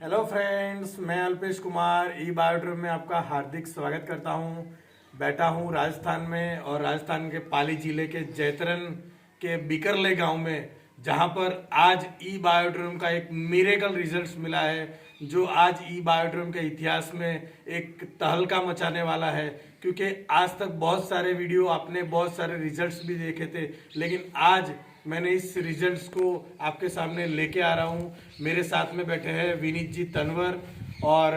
Hello friends, मैं अल्पेश कुमार ई बायोड्रम में आपका हार्दिक स्वागत करता हूं। बैठा हूं राजस्थान में और राजस्थान के पाली जिले के जैतरन के बिकरले गांव में, जहां पर आज ई बायोड्रम का एक मिरेकल रिजल्ट्स मिला है, जो आज ई बायोड्रम के इतिहास में एक तहलका मचाने वाला है। क्योंकि आज तक बहुत सारे वीडियो आपने बहुत सारे रिजल्ट्स भी देखे थे, लेकिन आज मैंने इस रिजल्ट्स को आपके सामने लेके आ रहा हूँ। मेरे साथ में बैठे हैं विनीत जी तनवर और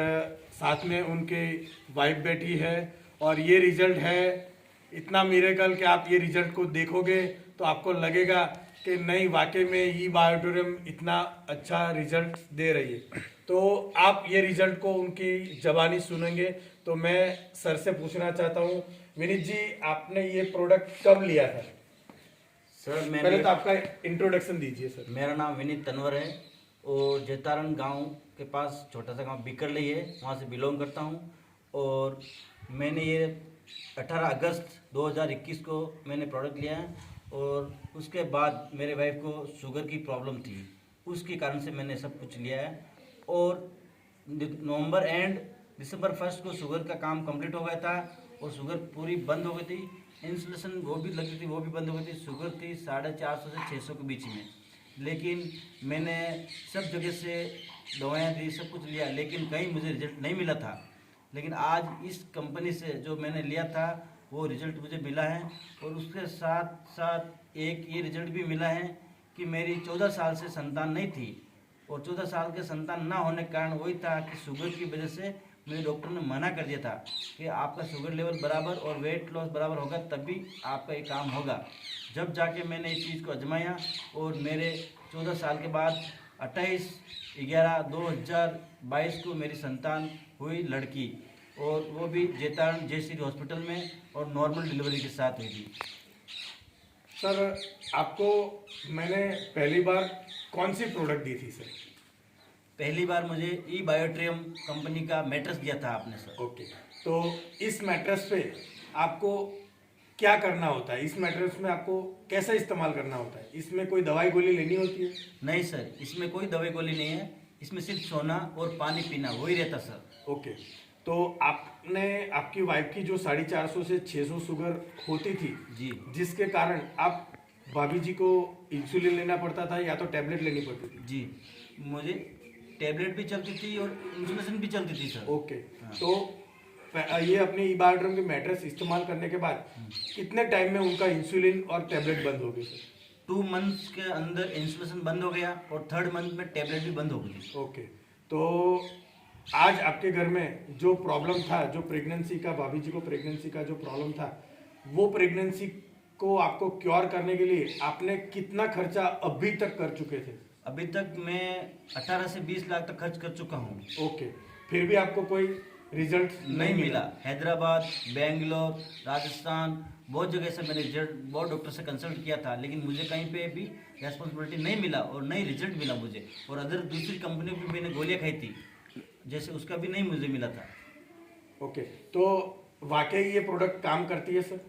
साथ में उनके वाइफ बैठी है। और ये रिजल्ट है इतना मिरेकल कि आप ये रिजल्ट को देखोगे तो आपको लगेगा कि नहीं, वाकई में ये बायोड्रम इतना अच्छा रिजल्ट दे रही है। तो आप ये रिजल्ट को उनकी जबानी सुनेंगे। तो मैं सर से पूछना चाहता हूँ, विनीत जी, आपने ये प्रोडक्ट कब लिया था? सर पहले तो आपका इंट्रोडक्शन दीजिए सर। मेरा नाम विनीत तनवर है और जैतारण गांव के पास छोटा सा गांव बिकरली है, वहां से बिलोंग करता हूं। और मैंने ये 18 अगस्त 2021 को मैंने प्रोडक्ट लिया है। और उसके बाद मेरे वाइफ को शुगर की प्रॉब्लम थी, उसके कारण से मैंने सब कुछ लिया है। और नवंबर एंड दिसंबर 1 को शुगर का काम कंप्लीट हो गया था और शुगर पूरी बंद हो गई थी। इंसुलेशन वो भी लगी थी, वो भी बंद हो गई थी। शुगर थी 450 से 600 के बीच में। लेकिन मैंने सब जगह से दवाएं दी, सब कुछ लिया, लेकिन कहीं मुझे रिजल्ट नहीं मिला था। लेकिन आज इस कंपनी से जो मैंने लिया था वो रिजल्ट मुझे मिला है। और उसके साथ साथ एक ये रिजल्ट भी मिला है कि मेरी 14 साल से संतान नहीं थी। और 14 साल के संतान ना होने के कारण वही था कि शुगर की वजह से मेरे डॉक्टर ने मना कर दिया था कि आपका शुगर लेवल बराबर और वेट लॉस बराबर होगा तभी आपका ये काम होगा। जब जाके मैंने इस चीज़ को आजमाया और मेरे 14 साल के बाद 28/11/2022 को मेरी संतान हुई, लड़की। और वो भी जैतारण जयश्री हॉस्पिटल में और नॉर्मल डिलीवरी के साथ हुई थी। सर, आपको मैंने पहली बार कौन सी प्रोडक्ट दी थी सर? पहली बार मुझे ई बायोट्रियम कंपनी का मैट्रेस दिया था आपने सर। ओके, तो इस मैट्रेस पे आपको क्या करना होता है? इस मैट्रेस में आपको कैसे इस्तेमाल करना होता है? इसमें कोई दवाई गोली लेनी होती है? नहीं सर, इसमें कोई दवाई गोली नहीं है। इसमें सिर्फ सोना और पानी पीना वही रहता सर। ओके, तो आपने आपकी वाइफ की जो 450 से 600 शुगर होती थी जी, जिसके कारण आप भाभी जी को इंसुलिन लेना पड़ता था या तो टैबलेट लेनी पड़ती थी? जी, मुझे टैबलेट भी चलती थी और इंसुलेशन भी चलती थी सर। ओके, हाँ। तो ये अपने ई बायोड्रम के मैट्रेस इस्तेमाल करने के बाद कितने टाइम में उनका इंसुलिन और टैबलेट बंद हो गई सर? 2 मंथ्स के अंदर इंसुलेशन बंद हो गया और 3rd मंथ में टैबलेट भी बंद हो गई। ओके, तो आज आपके घर में जो प्रॉब्लम था, जो प्रेगनेंसी का, भाभी जी को प्रेगनेंसी का जो प्रॉब्लम था, वो प्रेगनेंसी को आपको क्योर करने के लिए आपने कितना खर्चा अभी तक कर चुके थे? अभी तक मैं 18 से 20 लाख तक खर्च कर चुका हूँ। ओके, फिर भी आपको कोई रिजल्ट नहीं मिला। हैदराबाद, बेंगलोर, राजस्थान, बहुत जगह से मैंने रिजल्ट, बहुत डॉक्टर से कंसल्ट किया था, लेकिन मुझे कहीं पे भी रेस्पॉन्सिबिलिटी नहीं मिला और नहीं रिजल्ट मिला मुझे। और अदर दूसरी कंपनी की मैंने गोलियां खाई थी, जैसे उसका भी नहीं मुझे मिला था। ओके, तो वाकई ये प्रोडक्ट काम करती है सर?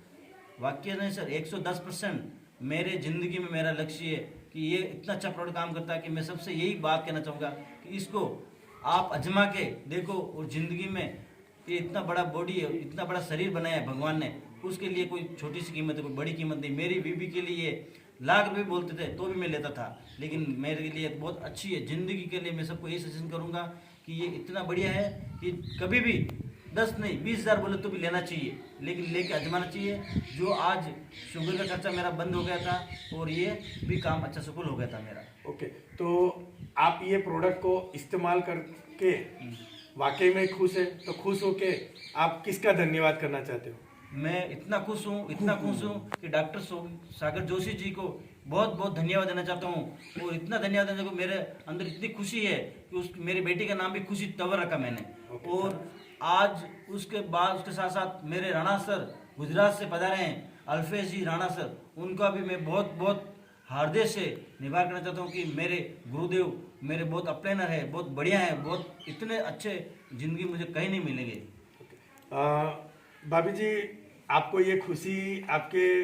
वाक्य नहीं सर, 110%। मेरे ज़िंदगी में मेरा लक्ष्य है कि ये इतना अच्छा प्रोडक्ट काम करता है कि मैं सबसे यही बात कहना चाहूँगा कि इसको आप आजमा के देखो। और ज़िंदगी में ये इतना बड़ा बॉडी है, इतना बड़ा शरीर बनाया है भगवान ने, उसके लिए कोई छोटी सी कीमत है, कोई बड़ी कीमत नहीं। मेरी बीबी के लिए लाख रुपये बोलते थे तो भी मैं लेता था, लेकिन मेरे लिए बहुत अच्छी है। ज़िंदगी के लिए मैं सबको यही सजेशन करूँगा कि ये इतना बढ़िया है कि कभी भी 10 नहीं 20,000 बोले तो भी लेना चाहिए, लेकिन लेके आजमाना चाहिए। जो आज शुगर का खर्चा मेरा बंद हो गया था और ये भी काम अच्छा सफल हो गया था मेरा। ओके, तो आप ये प्रोडक्ट को इस्तेमाल करके वाकई में खुश है? तो खुश होके आप किसका धन्यवाद करना चाहते हो? मैं इतना खुश हूँ, इतना खुश हूँ कि डॉक्टर सागर जोशी जी को बहुत बहुत धन्यवाद देना चाहता हूँ। और इतना धन्यवाद देने को मेरे अंदर इतनी खुशी है कि उस मेरी बेटी का नाम भी खुशी तंवर रखा मैंने। और आज उसके बाद उसके साथ साथ मेरे राणा सर गुजरात से पधारे हैं, अल्फेश जी राणा सर, उनका भी मैं बहुत बहुत हृदय से निवार करना चाहता हूँ कि मेरे गुरुदेव मेरे बहुत अप्लेनर है, बहुत बढ़िया है, बहुत इतने अच्छे ज़िंदगी मुझे कहीं नहीं मिलेंगे। भाभी जी, आपको ये खुशी आपके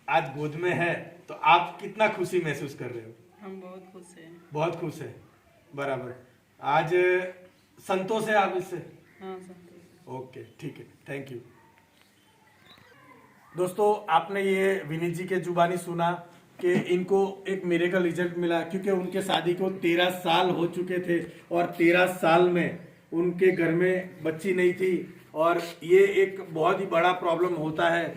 आज गोद में है, तो आप कितना खुशी महसूस कर रहे हो? हम बहुत खुश हैं। बहुत खुश है, बराबर। आज संतोष है आप इससे? हाँ संतोष। ओके ठीक है, थैंक यू। दोस्तों आपने ये विनीत जी के जुबानी सुना कि इनको एक मिरेकल रिजल्ट मिला, क्योंकि उनके शादी को 13 साल हो चुके थे और 13 साल में उनके घर में बच्ची नहीं थी, और ये एक बहुत ही बड़ा प्रॉब्लम होता है।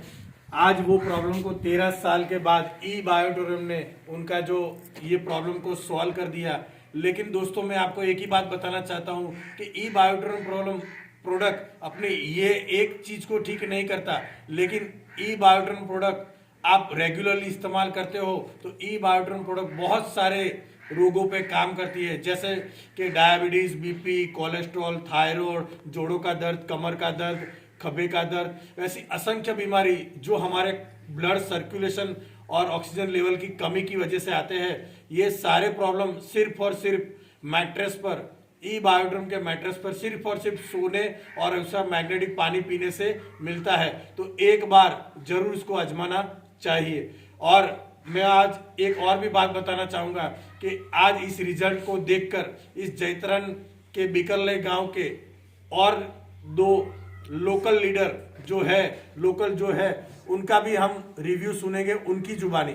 आज वो प्रॉब्लम को 13 साल के बाद ई बायोटोरम ने उनका जो ये प्रॉब्लम को सॉल्व कर दिया। लेकिन दोस्तों मैं आपको एक ही बात बताना चाहता हूँ कि ई बायोटोरम प्रोडक्ट अपने ये एक चीज को ठीक नहीं करता, लेकिन ई बायोटोरम प्रोडक्ट आप रेगुलरली इस्तेमाल करते हो तो ई बायोटोरम प्रोडक्ट बहुत सारे रोगों पे काम करती है, जैसे कि डायबिटीज, बीपी, कोलेस्ट्रॉल, थायराइड, जोड़ों का दर्द, कमर का दर्द, खभे का दर्द, ऐसी असंख्य बीमारी जो हमारे ब्लड सर्कुलेशन और ऑक्सीजन लेवल की कमी की वजह से आते हैं, ये सारे प्रॉब्लम सिर्फ और सिर्फ मैट्रेस पर, ई बायोटोरम के मैट्रेस पर सिर्फ और सिर्फ सोने और उसका मैग्नेटिक पानी पीने से मिलता है। तो एक बार जरूर इसको आजमाना चाहिए। और मैं आज एक और भी बात बताना चाहूंगा कि आज इस रिजल्ट को देखकर इस जैतरन के बिकरले गांव के और 2 लोकल लीडर जो है उनका भी हम रिव्यू सुनेंगे उनकी जुबानी।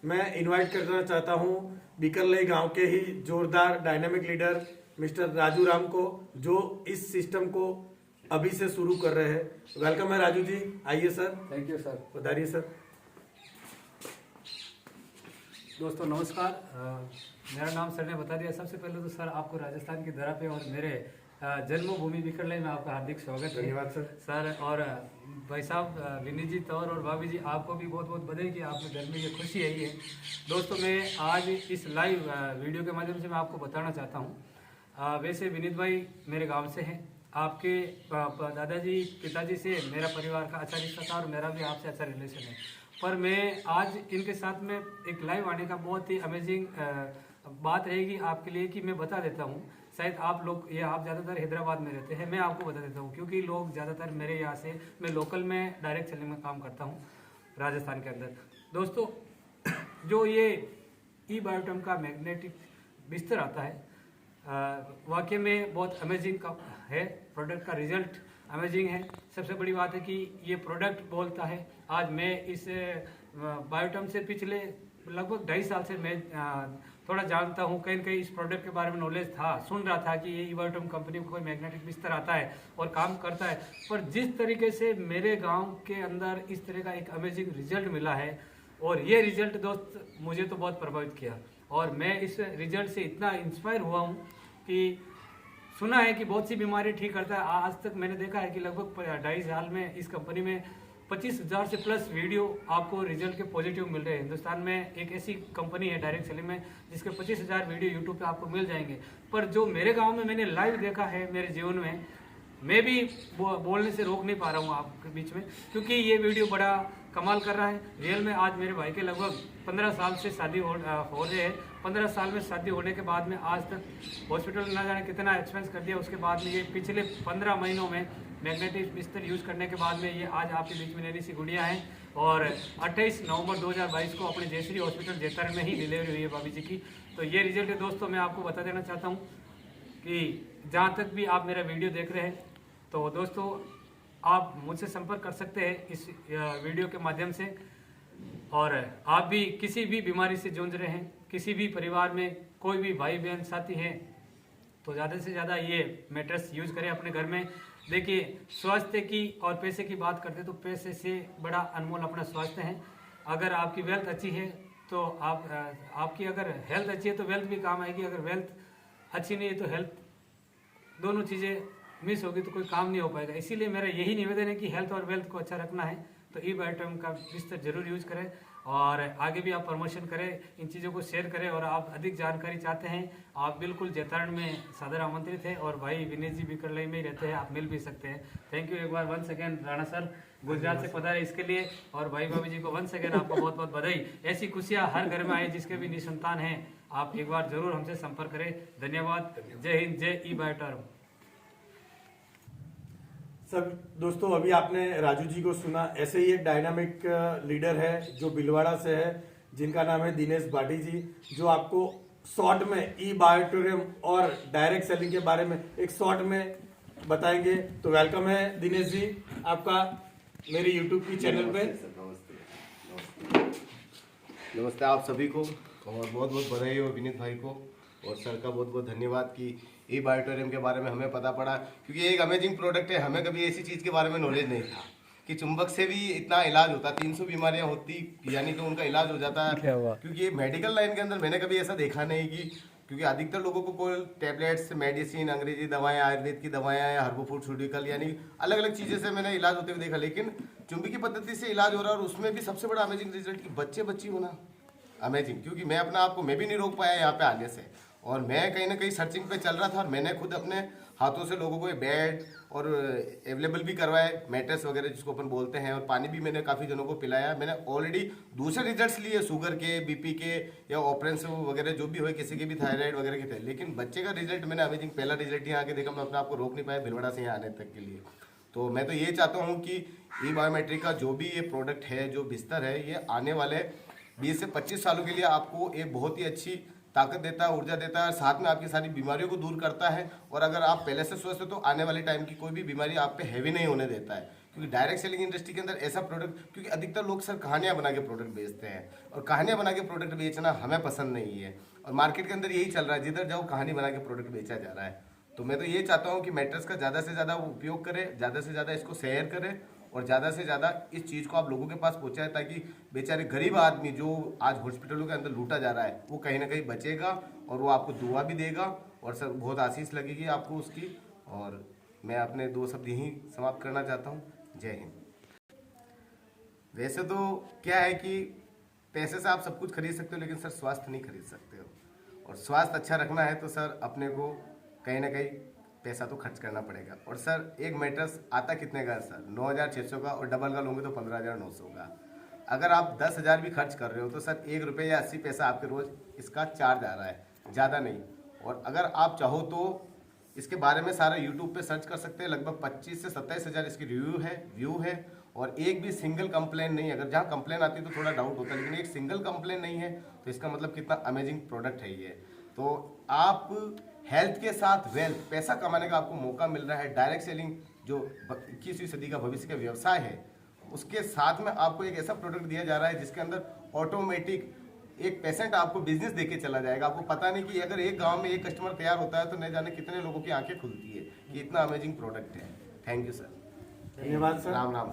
मैं इनवाइट करना चाहता हूं बिकरले गांव के ही जोरदार dynamic leader mister Raju Ram को, जो इस सिस्टम को अभी से शुरू कर रहे हैं। वेलकम है राजू जी, आइए सर। Thank you sir. बताइए सर। दोस्तों नमस्कार। मेरा नाम सर ने बता दिया। सबसे पहले तो सर आपको राजस्थान की धरा पे और मेरे जन्मभूमि बिकरले में आपका हार्दिक स्वागत है। धन्यवाद सर। सर और भाई साहब विनीत जी तौर और भाभी जी आपको भी बहुत बहुत बधाई कि आपके घर में ये खुशी आई है। दोस्तों मैं आज इस लाइव वीडियो के माध्यम से मैं आपको बताना चाहता हूँ। वैसे विनीत भाई मेरे गाँव से हैं, आपके दादाजी पिताजी से मेरा परिवार का अच्छा रिश्ता था और मेरा भी आपसे अच्छा रिलेशन है, पर मैं आज इनके साथ में एक लाइव आने का बहुत ही अमेजिंग बात रहेगी आपके लिए कि मैं बता देता हूँ। शायद आप लोग आप ज़्यादातर हैदराबाद में रहते हैं, मैं आपको बता देता हूँ क्योंकि लोग ज़्यादातर मेरे यहाँ से, मैं लोकल में डायरेक्ट सेलिंग में काम करता हूँ राजस्थान के अंदर। दोस्तों जो ये ई बायोटोरम का मैग्नेटिक बिस्तर आता है वाकई में बहुत अमेजिंग का है। प्रोडक्ट का रिजल्ट अमेजिंग है। सबसे बड़ी बात है कि ये प्रोडक्ट बोलता है। आज मैं इस बायोटोरम से पिछले लगभग 2.5 साल से मैं थोड़ा जानता हूँ, कहीं कहीं इस प्रोडक्ट के बारे में नॉलेज था, सुन रहा था कि ये ई बायोटोरम कंपनी को कोई मैग्नेटिक बिस्तर आता है और काम करता है, पर जिस तरीके से मेरे गांव के अंदर इस तरह का एक अमेजिंग रिजल्ट मिला है, और ये रिजल्ट दोस्त मुझे तो बहुत प्रभावित किया और मैं इस रिजल्ट से इतना इंस्पायर हुआ हूँ कि सुना है कि बहुत सी बीमारी ठीक करता है। आज तक मैंने देखा है कि लगभग 2.5 साल में इस कंपनी में 25,000 से प्लस वीडियो आपको रिजल्ट के पॉजिटिव मिल रहे हैं। हिंदुस्तान में एक ऐसी कंपनी है डायरेक्ट सेलिंग में जिसके 25,000 वीडियो यूट्यूब पे आपको मिल जाएंगे, पर जो मेरे गांव में मैंने लाइव देखा है मेरे जीवन में, मैं भी बोलने से रोक नहीं पा रहा हूँ आपके बीच में, क्योंकि ये वीडियो बड़ा कमाल कर रहा है रियल में। आज मेरे भाई के लगभग 15 साल से शादी हो रहे हैं। 15 साल में शादी होने के बाद में आज तक हॉस्पिटल ना जाने कितना एक्सपेंस कर दिया, उसके बाद में ये पिछले 15 महीनों में मैग्नेटिक बिस्तर यूज़ करने के बाद में ये आज आपके बीच में नई सी गुड़िया है। और 28 नवंबर 2022 को अपने जयश्री हॉस्पिटल जैतरन में ही डिलीवरी हुई है भाभी जी की। तो ये रिजल्ट है दोस्तों, मैं आपको बता देना चाहता हूँ कि जहाँ तक भी आप मेरा वीडियो देख रहे हैं तो दोस्तों आप मुझसे संपर्क कर सकते हैं इस वीडियो के माध्यम से। और आप भी किसी भी बीमारी से जूझ रहे हैं, किसी भी परिवार में कोई भी भाई बहन साथी हैं, तो ज़्यादा से ज़्यादा ये मैट्रेस यूज़ करें अपने घर में। देखिए स्वास्थ्य की और पैसे की बात करते हैं तो पैसे से बड़ा अनमोल अपना स्वास्थ्य है। अगर आपकी वेल्थ अच्छी है तो आपकी अगर हेल्थ अच्छी है तो वेल्थ भी काम आएगी, अगर वेल्थ अच्छी नहीं है तो हेल्थ, दोनों चीज़ें मिस होगी तो कोई काम नहीं हो पाएगा। इसीलिए मेरा यही निवेदन है कि हेल्थ और वेल्थ को अच्छा रखना है तो ई बायोटोरम का बिस्तर जरूर यूज़ करें और आगे भी आप प्रमोशन करें, इन चीज़ों को शेयर करें। और आप अधिक जानकारी चाहते हैं आप बिल्कुल जैतरन में सादर आमंत्रित है और भाई विनीत जी बिकरले में ही रहते हैं, आप मिल भी सकते हैं। थैंक यू एक बार once again Rana sir, Gujarat से पधारे इसके लिए। और भाई भाभी जी को वंस अगेन आपको बहुत बहुत बधाई। ऐसी खुशियाँ हर घर में आए जिसके भी निसंतान हैं, आप एक बार जरूर हमसे संपर्क करें। धन्यवाद। जय हिंद, जय ई बायोटोरम। सब दोस्तों अभी आपने राजू जी को सुना। ऐसे ही एक डायनामिक लीडर है जो बिलवाड़ा से है, जिनका नाम है दिनेश भाटी जी, जो आपको शॉर्ट में ई बायोटोरियम और डायरेक्ट सेलिंग के बारे में एक शॉर्ट में बताएंगे। तो वेलकम है दिनेश जी आपका मेरे यूट्यूब की चैनल पे। नमस्ते आप सभी को, और बहुत बहुत बधाई हो विनीत भाई को और सर का बहुत बहुत धन्यवाद कि ई बायोटोरियम के बारे में हमें पता पड़ा, क्योंकि ये एक अमेजिंग प्रोडक्ट है। हमें कभी ऐसी चीज़ के बारे में नॉलेज नहीं था कि चुंबक से भी इतना इलाज होता, 300 बीमारियां होती यानी कि उनका इलाज हो जाता है। क्योंकि मेडिकल लाइन के अंदर मैंने कभी ऐसा देखा नहीं कि, क्योंकि अधिकतर लोगों को कोई टैबलेट्स, मेडिसिन, अंग्रेजी दवाएं, आयुर्वेद की दवाएं या हर्बोफूटिकल यानी अलग अलग चीज़ें से मैंने इलाज होते हुए देखा, लेकिन चुंबकीय पद्धति से इलाज हो रहा है। और उसमें भी सबसे बड़ा अमेजिंग रिजल्ट कि बच्चे बच्ची होना अमेजिंग। क्योंकि मैं अपना आपको मैं भी नहीं रोक पाया यहाँ पे आगे से, और मैं कहीं ना कहीं सर्चिंग पे चल रहा था, और मैंने खुद अपने हाथों से लोगों को ये बेड और अवेलेबल भी करवाए, मैट्रेस वगैरह जिसको अपन बोलते हैं, और पानी भी मैंने काफ़ी जनों को पिलाया। मैंने ऑलरेडी दूसरे रिजल्ट्स लिए, शुगर के, बीपी के या ऑपरेशन वगैरह जो भी हो, किसी के भी थायराइड वगैरह के थे, लेकिन बच्चे का रिजल्ट मैंने अमेजिंग पहला रिजल्ट यहाँ आके देखा। मैं अपने आपको रोक नहीं पाया भिलवाड़ा से यहाँ आने तक के लिए। तो मैं तो ये चाहता हूँ कि ई बायोमेट्रिक का जो भी ये प्रोडक्ट है, जो बिस्तर है, ये आने वाले 20 से 25 सालों के लिए आपको एक बहुत ही अच्छी ताकत देता है, ऊर्जा देता है, साथ में आपकी सारी बीमारियों को दूर करता है। और अगर आप पहले से स्वस्थ हो तो आने वाले टाइम की कोई भी बीमारी आप पे हैवी नहीं होने देता है। क्योंकि डायरेक्ट सेलिंग इंडस्ट्री के अंदर ऐसा प्रोडक्ट, क्योंकि अधिकतर लोग सर कहानियां बना के प्रोडक्ट बेचते हैं, और कहानियां बना के प्रोडक्ट बेचना हमें पसंद नहीं है। और मार्केट के अंदर यही चल रहा है, जिधर जाओ कहानी बना के प्रोडक्ट बेचा जा रहा है। तो मैं तो ये चाहता हूँ कि मैट्रेस का ज़्यादा से ज़्यादा उपयोग करें, ज़्यादा से ज़्यादा इसको शेयर करें, और ज़्यादा से ज़्यादा इस चीज़ को आप लोगों के पास पहुँचाएं, ताकि बेचारे गरीब आदमी जो आज हॉस्पिटलों के अंदर लूटा जा रहा है, वो कहीं ना कहीं बचेगा, और वो आपको दुआ भी देगा, और सर बहुत आशीष लगेगी आपको उसकी। और मैं अपने 2 शब्द यहीं समाप्त करना चाहता हूँ। जय हिंद। वैसे तो क्या है कि पैसे से आप सब कुछ खरीद सकते हो, लेकिन सर स्वास्थ्य नहीं खरीद सकते हो, और स्वास्थ्य अच्छा रखना है तो सर अपने को कहीं ना कहीं पैसा तो खर्च करना पड़ेगा। और सर एक मैट्रेस आता कितने का है सर? 9,600 का, और डबल का लोगे तो 15,900 का। अगर आप 10,000 भी खर्च कर रहे हो तो सर 1 रुपये या 80 पैसा आपके रोज इसका चार्ज आ रहा है, ज़्यादा नहीं। और अगर आप चाहो तो इसके बारे में सारा यूट्यूब पे सर्च कर सकते हैं। लगभग 25 से 27 हज़ार इसकी व्यू है, और एक भी सिंगल कंप्लेन नहीं। अगर जहाँ कंप्लेन आती है तो थोड़ा डाउट होता है, लेकिन एक सिंगल कंप्लेन नहीं है, तो इसका मतलब कितना अमेजिंग प्रोडक्ट है ये। तो आप हेल्थ के साथ वेल्थ, पैसा कमाने का आपको मौका मिल रहा है। डायरेक्ट सेलिंग जो 21वीं सदी का भविष्य का व्यवसाय है, उसके साथ में आपको एक ऐसा प्रोडक्ट दिया जा रहा है जिसके अंदर ऑटोमेटिक 1% आपको बिजनेस देके चला जाएगा। आपको पता नहीं कि अगर एक गांव में एक कस्टमर तैयार होता है तो नहीं जाने कितने लोगों की आंखें खुलती है कि इतना अमेजिंग प्रोडक्ट है। Thank you sir. धन्यवाद सर। राम राम।